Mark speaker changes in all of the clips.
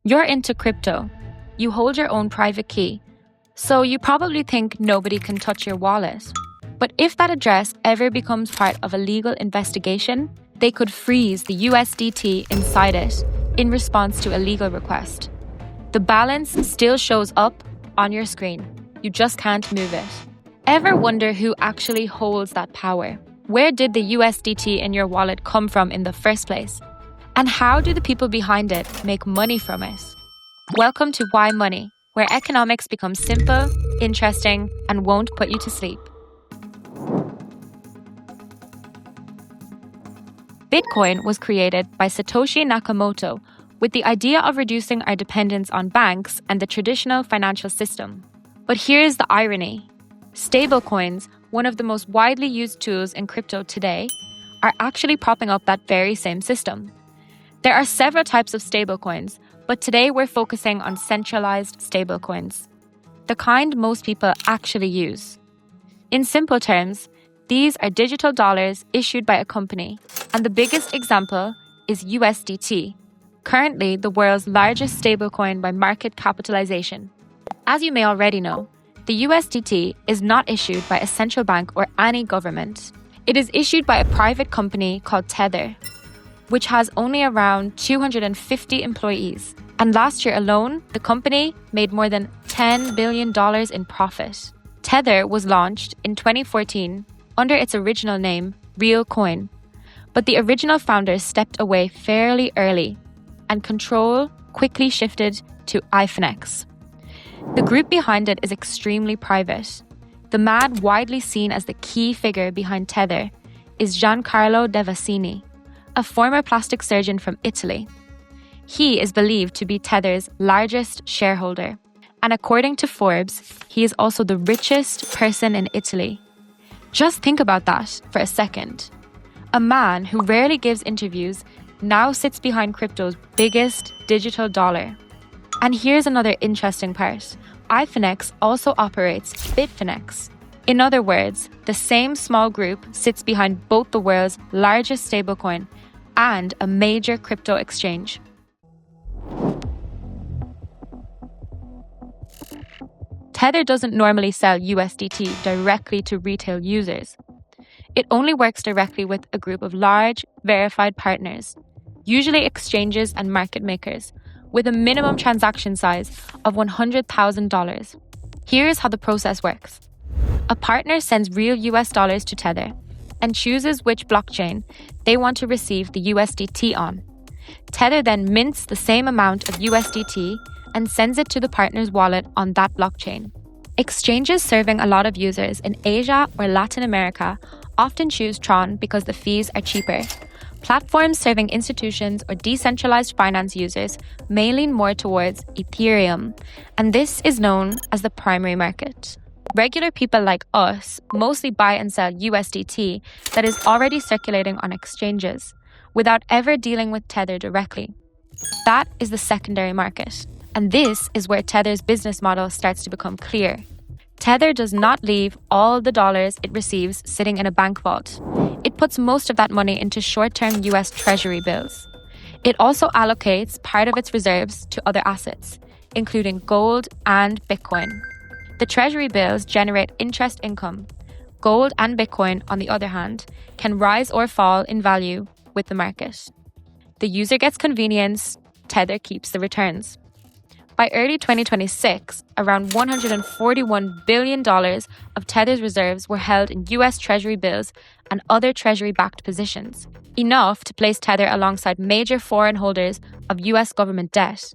Speaker 1: You're into crypto. You hold your own private key. So you probably think nobody can touch your wallet. But if that address ever becomes part of a legal investigation, they could freeze the USDT inside it in response to a legal request. The balance still shows up on your screen. You just can't move it. Ever wonder who actually holds that power? Where did the USDT in your wallet come from in the first place? And how do the people behind it make money from it? Welcome to Why Money, where economics becomes simple, interesting, and won't put you to sleep. Bitcoin was created by Satoshi Nakamoto with the idea of reducing our dependence on banks and the traditional financial system. But here's the irony. Stablecoins, one of the most widely used tools in crypto today, are actually propping up that very same system. There are several types of stablecoins, but today we're focusing on centralized stablecoins, the kind most people actually use. In simple terms, these are digital dollars issued by a company, and the biggest example is USDT, currently the world's largest stablecoin by market capitalization. As you may already know, the USDT is not issued by a central bank or any government. It is issued by a private company called Tether, which has only around 250 employees. And last year alone, the company made more than $10 billion in profit. Tether was launched in 2014 under its original name, Real Coin. But the original founders stepped away fairly early, and control quickly shifted to Ifinex. The group behind it is extremely private. The man widely seen as the key figure behind Tether is Giancarlo Devasini, a former plastic surgeon from Italy. He is believed to be Tether's largest shareholder, and according to Forbes, he is also the richest person in Italy. Just think about that for a second. A man who rarely gives interviews now sits behind crypto's biggest digital dollar. And here's another interesting part. Ifinex also operates Bitfinex. In other words, the same small group sits behind both the world's largest stablecoin and a major crypto exchange. Tether doesn't normally sell USDT directly to retail users. It only works directly with a group of large, verified partners, usually exchanges and market makers, with a minimum transaction size of $100,000. Here's how the process works. A partner sends real US dollars to Tether and chooses which blockchain they want to receive the USDT on. Tether then mints the same amount of USDT and sends it to the partner's wallet on that blockchain. Exchanges serving a lot of users in Asia or Latin America often choose Tron because the fees are cheaper. Platforms serving institutions or decentralized finance users may lean more towards Ethereum, and this is known as the primary market. Regular people like us mostly buy and sell USDT that is already circulating on exchanges, without ever dealing with Tether directly. That is the secondary market, and this is where Tether's business model starts to become clear. Tether does not leave all the dollars it receives sitting in a bank vault. It puts most of that money into short-term US Treasury bills. It also allocates part of its reserves to other assets, including gold and Bitcoin. The Treasury bills generate interest income. Gold and Bitcoin, on the other hand, can rise or fall in value with the market. The user gets convenience, Tether keeps the returns. By early 2026, around $141 billion of Tether's reserves were held in US Treasury bills and other Treasury-backed positions, enough to place Tether alongside major foreign holders of US government debt.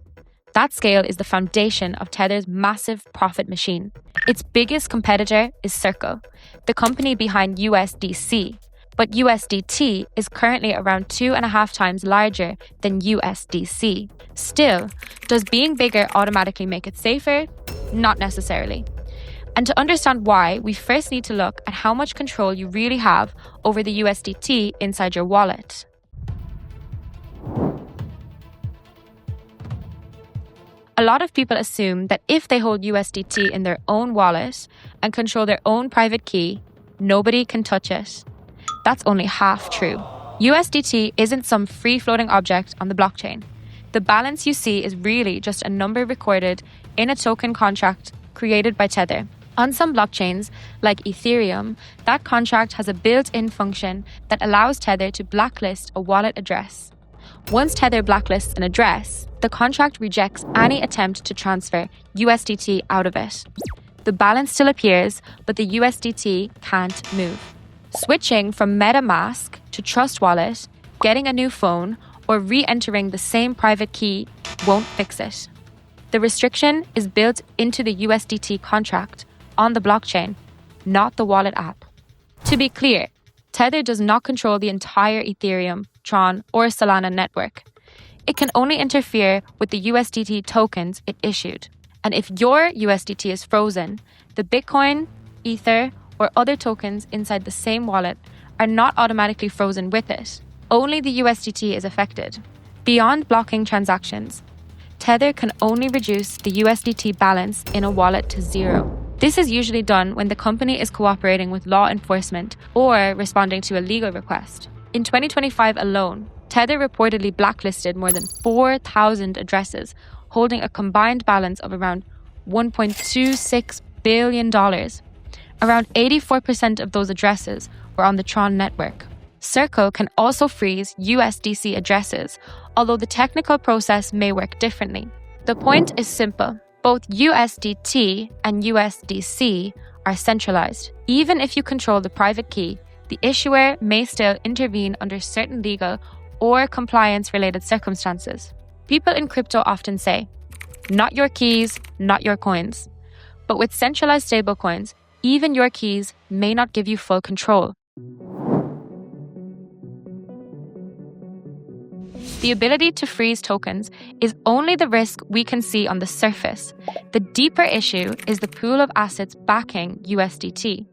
Speaker 1: That scale is the foundation of Tether's massive profit machine. Its biggest competitor is Circle, the company behind USDC, but USDT is currently around 2.5 times larger than USDC. Still, does being bigger automatically make it safer? Not necessarily. And to understand why, we first need to look at how much control you really have over the USDT inside your wallet. A lot of people assume that if they hold USDT in their own wallet and control their own private key, nobody can touch it. That's only half true. USDT isn't some free-floating object on the blockchain. The balance you see is really just a number recorded in a token contract created by Tether. On some blockchains, like Ethereum, that contract has a built-in function that allows Tether to blacklist a wallet address. Once Tether blacklists an address, the contract rejects any attempt to transfer USDT out of it. The balance still appears, but the USDT can't move. Switching from MetaMask to Trust Wallet, getting a new phone, or re-entering the same private key won't fix it. The restriction is built into the USDT contract on the blockchain, not the wallet app. To be clear, Tether does not control the entire Ethereum, Tron, or Solana network. It can only interfere with the USDT tokens it issued. And if your USDT is frozen, the Bitcoin, Ether, or other tokens inside the same wallet are not automatically frozen with it. Only the USDT is affected. Beyond blocking transactions, Tether can only reduce the USDT balance in a wallet to zero. This is usually done when the company is cooperating with law enforcement or responding to a legal request. In 2025 alone, Tether reportedly blacklisted more than 4,000 addresses, holding a combined balance of around $1.26 billion. Around 84% of those addresses were on the Tron network. Circle can also freeze USDC addresses, although the technical process may work differently. The point is simple. Both USDT and USDC are centralized. Even if you control the private key, the issuer may still intervene under certain legal or compliance-related circumstances. People in crypto often say, not your keys, not your coins. But with centralized stablecoins, even your keys may not give you full control. The ability to freeze tokens is only the risk we can see on the surface. The deeper issue is the pool of assets backing USDT.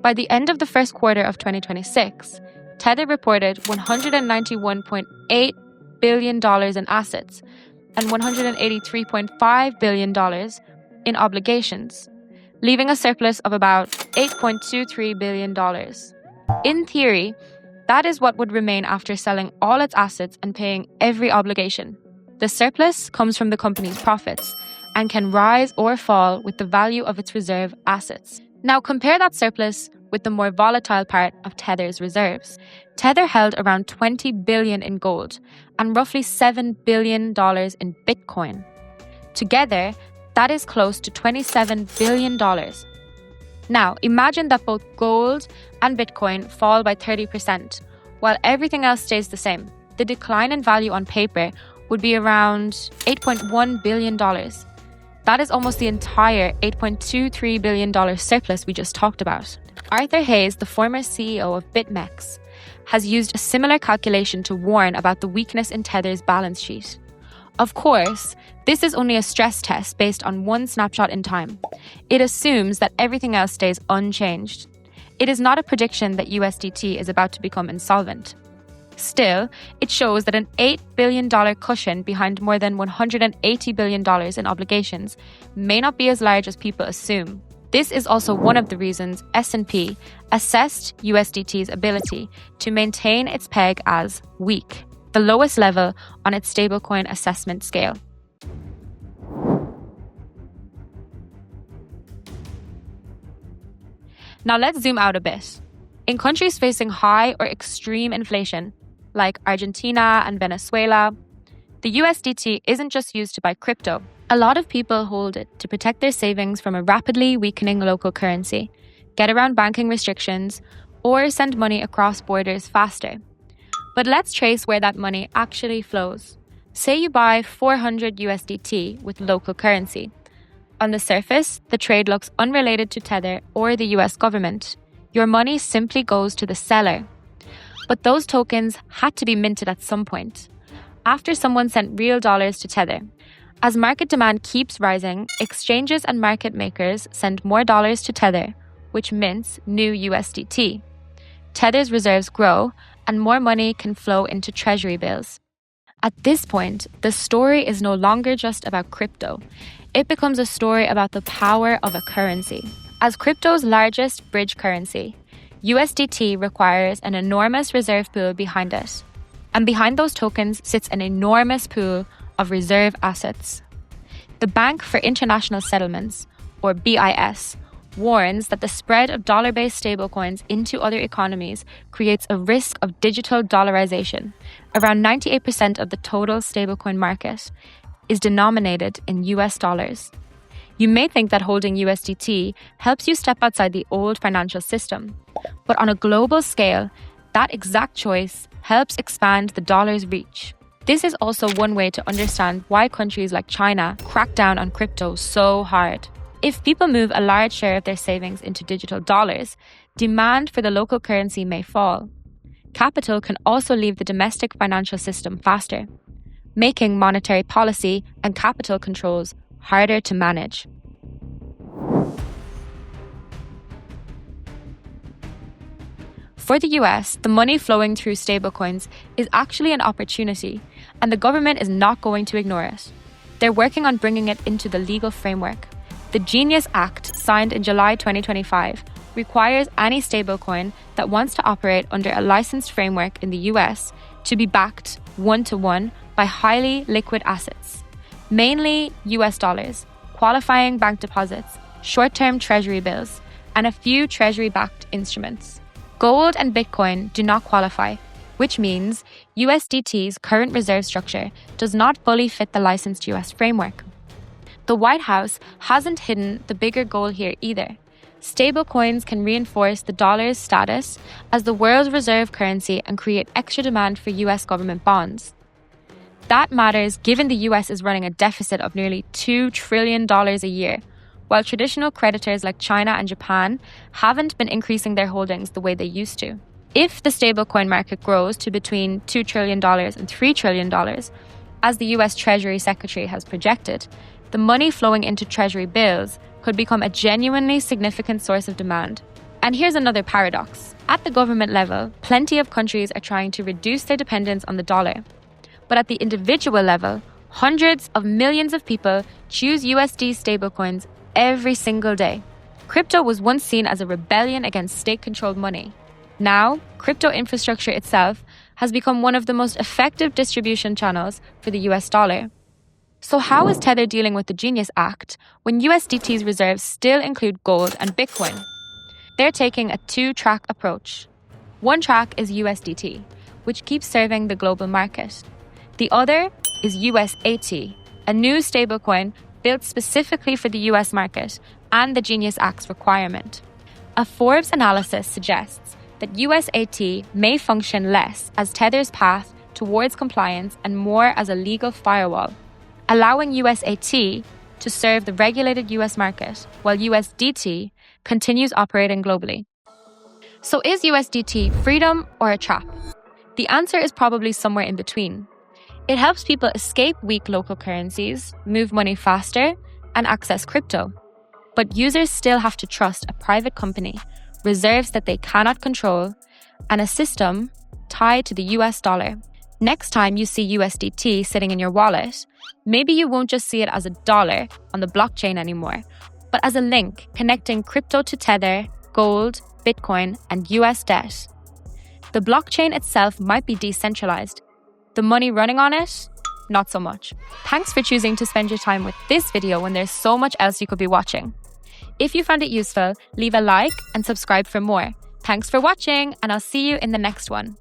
Speaker 1: By the end of the first quarter of 2026, Tether reported $191.8 billion in assets and $183.5 billion in obligations, leaving a surplus of about $8.23 billion. In theory, that is what would remain after selling all its assets and paying every obligation. The surplus comes from the company's profits and can rise or fall with the value of its reserve assets. Now compare that surplus with the more volatile part of Tether's reserves. Tether held around $20 billion in gold and roughly $7 billion in Bitcoin. Together, that is close to $27 billion. Now, imagine that both gold and Bitcoin fall by 30%, while everything else stays the same. The decline in value on paper would be around $8.1 billion. That is almost the entire $8.23 billion surplus we just talked about. Arthur Hayes, the former CEO of BitMEX, has used a similar calculation to warn about the weakness in Tether's balance sheet. Of course, this is only a stress test based on one snapshot in time. It assumes that everything else stays unchanged. It is not a prediction that USDT is about to become insolvent. Still, it shows that an $8 billion cushion behind more than $180 billion in obligations may not be as large as people assume. This is also one of the reasons S&P assessed USDT's ability to maintain its peg as weak, the lowest level on its stablecoin assessment scale. Now let's zoom out a bit. In countries facing high or extreme inflation, like Argentina and Venezuela, the USDT isn't just used to buy crypto. A lot of people hold it to protect their savings from a rapidly weakening local currency, get around banking restrictions, or send money across borders faster. But let's trace where that money actually flows. Say you buy 400 USDT with local currency. On the surface, the trade looks unrelated to Tether or the US government. Your money simply goes to the seller. But those tokens had to be minted at some point, after someone sent real dollars to Tether. As market demand keeps rising, exchanges and market makers send more dollars to Tether, which mints new USDT. Tether's reserves grow, and more money can flow into treasury bills. At this point, the story is no longer just about crypto. It becomes a story about the power of a currency. As crypto's largest bridge currency, USDT requires an enormous reserve pool behind it. And behind those tokens sits an enormous pool of reserve assets. The Bank for International Settlements, or BIS, warns that the spread of dollar-based stablecoins into other economies creates a risk of digital dollarization. Around 98% of the total stablecoin market is denominated in US dollars. You may think that holding USDT helps you step outside the old financial system, but on a global scale, that exact choice helps expand the dollar's reach. This is also one way to understand why countries like China crack down on crypto so hard. If people move a large share of their savings into digital dollars, demand for the local currency may fall. Capital can also leave the domestic financial system faster, making monetary policy and capital controls harder to manage. For the US, the money flowing through stablecoins is actually an opportunity, and the government is not going to ignore it. They're working on bringing it into the legal framework. The Genius Act, signed in July 2025, requires any stablecoin that wants to operate under a licensed framework in the US to be backed one-to-one by highly liquid assets, mainly US dollars, qualifying bank deposits, short-term treasury bills, and a few treasury-backed instruments. Gold and Bitcoin do not qualify, which means USDT's current reserve structure does not fully fit the licensed US framework. The White House hasn't hidden the bigger goal here either. Stablecoins can reinforce the dollar's status as the world's reserve currency and create extra demand for US government bonds. That matters given the US is running a deficit of nearly $2 trillion a year, while traditional creditors like China and Japan haven't been increasing their holdings the way they used to. If the stablecoin market grows to between $2 trillion and $3 trillion, as the US Treasury Secretary has projected, the money flowing into Treasury bills could become a genuinely significant source of demand. And here's another paradox. At the government level, plenty of countries are trying to reduce their dependence on the dollar. But at the individual level, hundreds of millions of people choose USD stablecoins every single day. Crypto was once seen as a rebellion against state-controlled money. Now, crypto infrastructure itself has become one of the most effective distribution channels for the US dollar. So how is Tether dealing with the Genius Act when USDT's reserves still include gold and Bitcoin? They're taking a two-track approach. One track is USDT, which keeps serving the global market. The other is USAT, a new stablecoin built specifically for the US market and the Genius Act's requirement. A Forbes analysis suggests that USAT may function less as Tether's path towards compliance and more as a legal firewall, allowing USAT to serve the regulated US market while USDT continues operating globally. So is USDT freedom or a trap? The answer is probably somewhere in between. It helps people escape weak local currencies, move money faster, and access crypto. But users still have to trust a private company, reserves that they cannot control, and a system tied to the US dollar. Next time you see USDT sitting in your wallet, maybe you won't just see it as a dollar on the blockchain anymore, but as a link connecting crypto to Tether, gold, Bitcoin, and US debt. The blockchain itself might be decentralized. The money running on it, not so much. Thanks for choosing to spend your time with this video when there's so much else you could be watching. If you found it useful, leave a like and subscribe for more. Thanks for watching, and I'll see you in the next one.